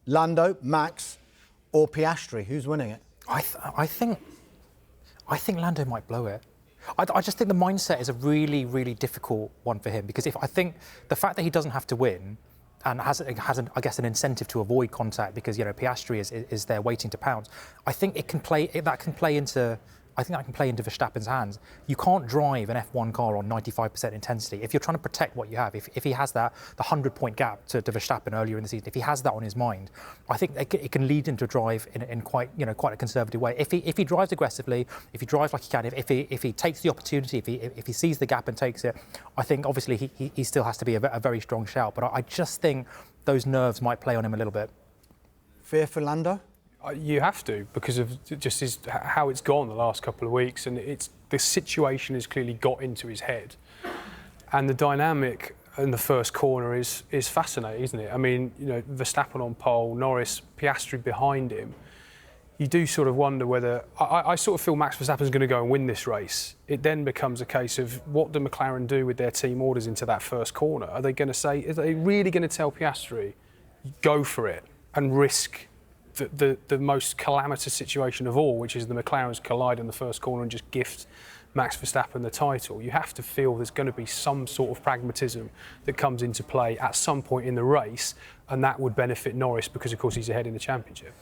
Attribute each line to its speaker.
Speaker 1: Lando, Max, or Piastri? Who's winning it?
Speaker 2: I think Lando might blow it. I just think the mindset is a really, really difficult one for him, because I think the fact that he doesn't have to win and has I guess, an incentive to avoid contact because, you know, Piastri is there waiting to pounce. I think that can play into Verstappen's hands. You can't drive an F1 car on 95% intensity if you're trying to protect what you have. If he has the 100-point gap to Verstappen earlier in the season, if he has that on his mind, I think it can lead him to drive in quite a conservative way. If he drives aggressively, if he drives like he can, if he takes the opportunity, if he sees the gap and takes it, I think obviously he still has to be a very strong shout. But I just think those nerves might play on him a little bit.
Speaker 1: Fear for Lando?
Speaker 3: You have to, because of just how it's gone the last couple of weeks, and the situation has clearly got into his head, and the dynamic in the first corner is fascinating, isn't it? I mean, you know, Verstappen on pole, Norris, Piastri behind him. You do sort of wonder whether I sort of feel Max Verstappen's going to go and win this race. It then becomes a case of what do McLaren do with their team orders into that first corner? Are they really going to tell Piastri, go for it and risk the most calamitous situation of all, which is the McLarens collide in the first corner and just gift Max Verstappen the title? You have to feel there's going to be some sort of pragmatism that comes into play at some point in the race, and that would benefit Norris because, of course, he's ahead in the championship.